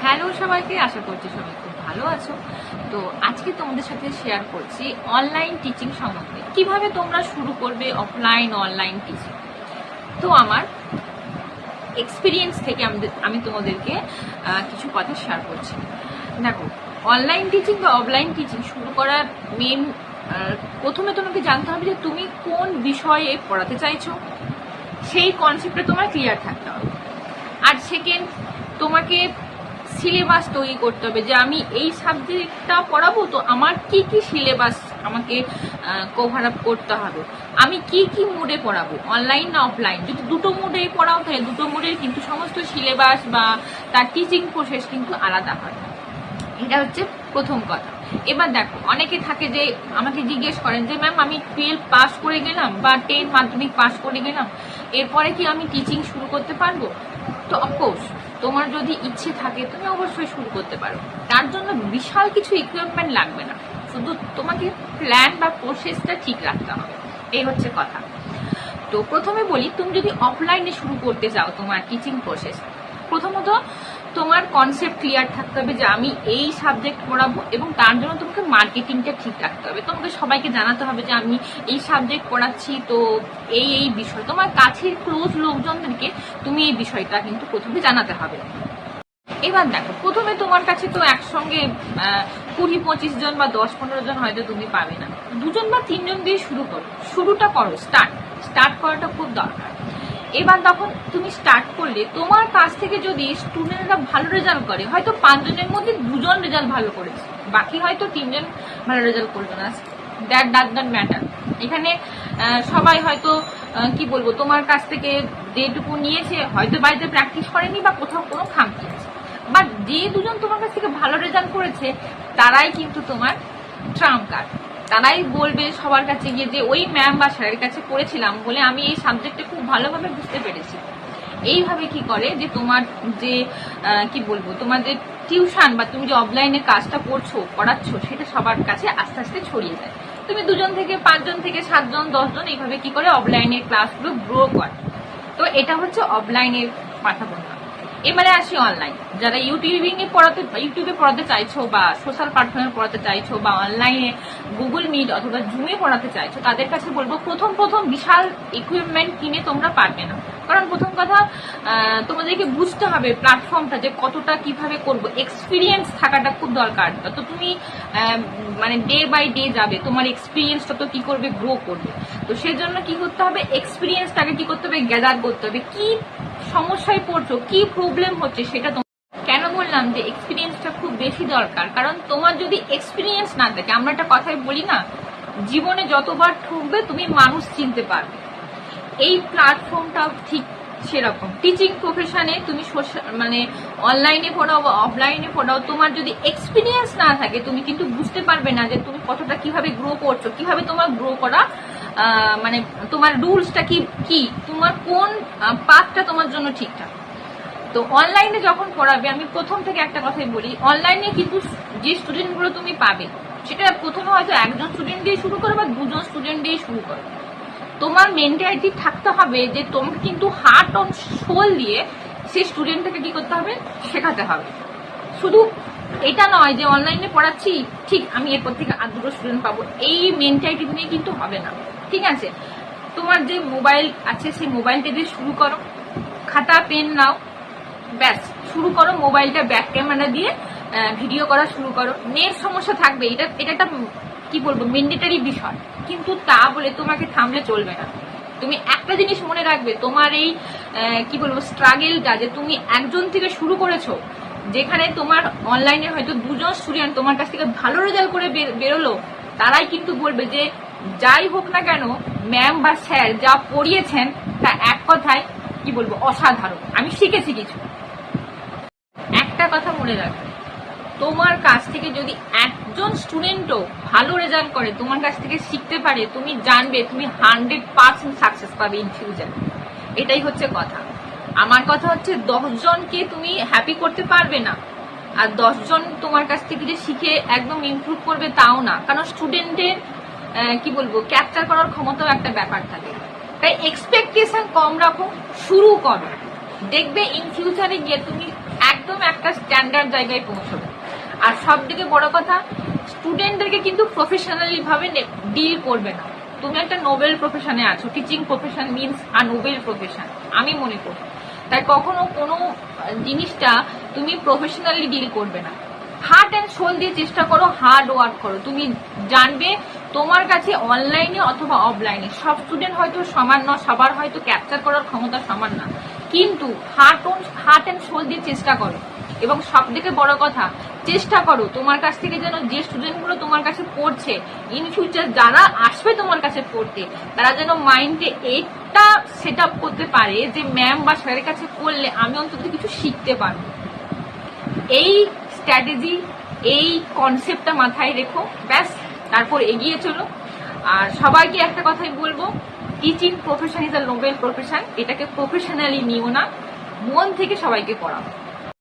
Hello সবাইকে, আশা করছি সবাই খুব ভালো আছো। তো আজকে তোমাদের সাথে শেয়ার করছি অনলাইন টিচিং সম্বন্ধে, কিভাবে তোমরা শুরু করবে অফলাইন অনলাইন টিচিং। তো আমার এক্সপিরিয়েন্স থেকে আমি তোমাদেরকে কিছু কথা শেয়ার করছি। দেখো, অনলাইন টিচিং বা অফলাইন টিচিং শুরু করার মেন প্রথমে তোমাকে জানতে হবে যে তুমি কোন বিষয়ে পড়াতে চাইছো, সেই কনসেপ্টটা তোমার ক্লিয়ার থাকতে হবে। আর সেকেন্ড, তোমাকে সিলেবাস তৈরি করতে হবে যে আমি এই সাবজেক্টটা পড়াবো, তো আমার কি কি সিলেবাস আমাকে কভার আপ করতে হবে, আমি কি কি মোডে পড়াবো, অনলাইন না অফলাইন। যদি দুটো মোডেই পড়াও তাহলে দুটো মোডের কিন্তু সমস্ত সিলেবাস বা তার টিচিং প্রসেস কিন্তু আলাদা হয়। এটা হচ্ছে প্রথম কথা। এবার দেখো, অনেকে থাকে যে আমাকে জিজ্ঞেস করেন যে ম্যাম আমি 12 পাস করে গেলাম বা 10 মাধ্যমিক পাস করে গেলাম, এরপরে কি আমি টিচিং শুরু করতে পারবো? তো অফকোর্স, তোমার যদি ইচ্ছে থাকে তুমি অবশ্যই শুরু করতে পারো। তার জন্য বিশাল কিছু ইকুইপমেন্ট লাগবে না, শুধু তোমাকে প্ল্যান বা প্রসেসটা ঠিক রাখতে হবে। এই হচ্ছে কথা। তো প্রথমে বলি, তুমি যদি অফলাইনে শুরু করতে চাও তোমার টিচিং প্রসেস, প্রথমত তোমার কনসেপ্ট ক্লিয়ার থাকতে হবে যে আমি এই সাবজেক্ট পড়াবো, এবং তার জন্য তোমাকে মার্কেটিংটা ঠিক রাখতে হবে। তোমাকে সবাইকে জানাতে হবে যে আমি এই সাবজেক্ট পড়াচ্ছি, তো এই বিষয় তোমার কাছের ক্লোজ লোকজনদেরকে তুমি এই বিষয়টা কিন্তু প্রথমে জানাতে হবে। এবার দেখো, প্রথমে তোমার কাছে তো একসঙ্গে 20-25 জন বা 10-15 জন হয়তো তুমি পাবে না, 2 জন বা 3 জন দিয়ে শুরু করো। শুরুটা করো, স্টার্ট করাটা খুব দরকার। এবার তখন তুমি স্টার্ট করলে তোমার কাছ থেকে যদি স্টুডেন্টরা ভালো রেজাল্ট করে, হয়তো 5 জনের মধ্যে 2 জন রেজাল্ট ভালো করেছে, বাকি হয়তো 3 জন ভালো রেজাল্ট করবে না, দ্যাট ডাজ নট ম্যাটার। এখানে সবাই হয়তো কি বলবো, তোমার কাছ থেকে যেটুকু নিয়েছে হয়তো বাড়িতে প্র্যাকটিস করেনি বা কোথাও কোনো খামতি আছে, বাট যে 2 জন তোমার কাছ থেকে ভালো রেজাল্ট করেছে তারাই কিন্তু তোমার ট্রাম্প কার্ড। তারাই বলবে সবার কাছে গিয়ে যে ওই ম্যাম বা স্যারের কাছে পড়েছিলাম বলে আমি এই সাবজেক্টে খুব ভালোভাবে বুঝতে পেরেছি। এইভাবে কি করে যে তোমার যে কি বলবো, তোমার যে টিউশন বা তুমি যে অফলাইনে কাজটা পড়াচ্ছ সেটা সবার কাছে আস্তে আস্তে ছড়িয়ে যায়। তুমি 2 জন থেকে 5 জন থেকে 7 জন 10 জন এইভাবে কি করে অফলাইনের ক্লাসগুলো গ্রো করে। তো এটা হচ্ছে অফলাইনের কথা বললাম। এবারে আসি অনলাইন। যারা ইউটিউবে পড়াতে চাইছো বা সোশ্যাল প্ল্যাটফর্মে পড়াতে চাইছো বা অনলাইনে গুগল মিট অথবা জুমে পড়াতে চাইছো, তাদের কাছে বলবো প্রথম বিশাল ইকুইপমেন্ট কিনে তোমরা পারবে না। কারণ প্রথম কথা, তোমাদেরকে বুঝতে হবে প্ল্যাটফর্মটা যে কতটা কিভাবে করবো, এক্সপিরিয়েন্স থাকাটা খুব দরকার। তো তুমি মানে ডে বাই ডে যাবে, তোমার এক্সপিরিয়েন্সটা তো কি করবে, গ্রো করবে। তো সেজন্য কি করতে হবে, এক্সপিরিয়েন্সটাকে কি করতে হবে, গ্যাদার করতে হবে। কি সমস্যায় পড়ছো, কি প্রবলেম হচ্ছে সেটা। কেন বললাম যে এক্সপিরিয়েন্সটা খুব বেশি দরকার, কারণ তোমার যদি এক্সপিরিয়েন্স না থাকে, আমরা একটা কথাই বলি না, জীবনে যতবার ঠকবে তুমি মানুষ চিনতে পারবে। এই প্ল্যাটফর্মটাও ঠিক সেরকম। টিচিং প্রফেশনে তুমি মানে অনলাইনে পড়াও বা অফলাইনে পড়াও, তোমার যদি এক্সপিরিয়েন্স না থাকে তুমি কিন্তু বুঝতে পারবে না যে তুমি কতটা কিভাবে গ্রো করছো, কিভাবে তোমার গ্রো করা মানে তোমার রুলসটা কি তোমার কোন পাথটা তোমার জন্য ঠিকঠাক। তো অনলাইনে যখন পড়াবে, আমি প্রথম থেকে একটা কথাই বলি, অনলাইনে কিন্তু যে স্টুডেন্টগুলো তুমি পাবে সেটা প্রথমে হয়তো 1 জন স্টুডেন্ট দিয়ে শুরু করো বা 2 জন স্টুডেন্ট দিয়ে শুরু করো। তোমার মেন্টালিটি থাকতে হবে যে তোমাকে কিন্তু হার্ট অন সোল দিয়ে সেই স্টুডেন্টটাকে কি করতে হবে, শেখাতে হবে। শুধু এটা নয় যে অনলাইনে পড়াচ্ছি ঠিক আমি এরপর থেকে আর 2 স্টুডেন্ট পাবো, এই মেন্টালিটি নিয়ে কিন্তু হবে না। ঠিক আছে, তোমার যে মোবাইল আছে সেই মোবাইলটা দিয়ে শুরু করো, খাতা পেন নাও, ব্যাস শুরু করো। মোবাইলটা ব্যাক ক্যামেরা দিয়ে ভিডিও করা শুরু করো। নেট সমস্যা থাকবে, এটা একটা কি বলবো ম্যান্ডেটরি বিষয়, কিন্তু তা বলে তোমাকে থামলে চলবে না। তুমি একটা জিনিস মনে রাখবে, তোমার এই কি বলবো স্ট্রাগেলটা যে তুমি 1 জন থেকে শুরু করেছো, যেখানে তোমার অনলাইনে হয়তো 2 জন স্টুডেন্ট তোমার কাছ থেকে ভালো রেজাল্ট করে বেরোলো, তারাই কিন্তু বলবে যে যাই হোক না কেন ম্যাম বা স্যার যা পড়িয়েছেন তা এক কথায় কি বলবো অসাধারণ, আমি শিখেছি কিছু। একটা কথা মনে রাখবে, তোমার কাছ থেকে যদি 1 জন স্টুডেন্টও ভালো রেজাল্ট করে, তোমার কাছ থেকে শিখতে পারে, তুমি জানবে তুমি 100% সাকসেস পাবে ইন ফিউচার। এটাই হচ্ছে কথা। আমার কথা হচ্ছে 10 জনকে তুমি হ্যাপি করতে পারবে না, আর 10 জন তোমার কাছ থেকে যে শিখে একদম ইমপ্রুভ করবে তাও না, কারণ স্টুডেন্টের কি বলবো ক্যাপচার করার ক্ষমতাও একটা ব্যাপার থাকে। তাই এক্সপেকটেশন কম রাখো, শুরু করো, দেখবে ইন ফিউচারে গিয়ে তুমি একদম একটা স্ট্যান্ডার্ড জায়গায় পৌঁছবে। আর সব থেকে বড় কথা, স্টুডেন্টদেরকে কিন্তু প্রফেশনালি ভাবে ডিল করবে না। তুমি একটা নোবেল প্রফেশনে আছো, teaching profession means a noble profession আমি মনে করি। তাই কখনো কোনো জিনিসটা তুমি প্রফেশনালি ডিল করবে না। হার্ট অ্যান্ড সোল দিয়ে চেষ্টা করো, হার্ড ওয়ার্ক করো। তুমি জানবে তোমার কাছে অনলাইনে অথবা অফলাইনে সব স্টুডেন্ট হয়তো সমান না, সবার হয়তো ক্যাপচার করার ক্ষমতা সমান না, কিন্তু হার্ট অ্যান্ড সোল দিয়ে চেষ্টা করো। এবং সব থেকে বড় কথা, চেষ্টা করো তোমার কাছ থেকে যেন যে স্টুডেন্টগুলো তোমার কাছে পড়ছে, ইন ফিউচার যারা আসবে তোমার কাছে পড়তে, তারা যেন মাইন্ডে এটা সেট আপ করতে পারে যে ম্যাম বা স্যারের কাছে পড়লে আমি অন্তত কিছু শিখতে পারবো। এই স্ট্র্যাটেজি, এই কনসেপ্টটা মাথায় রেখো, ব্যাস তারপর এগিয়ে চলো। আর সবাইকে একটা কথাই বলবো, teaching profession is a noble profession. এটাকে প্রফেশনালি নিও না, মন থেকে সবাইকে পড়াও।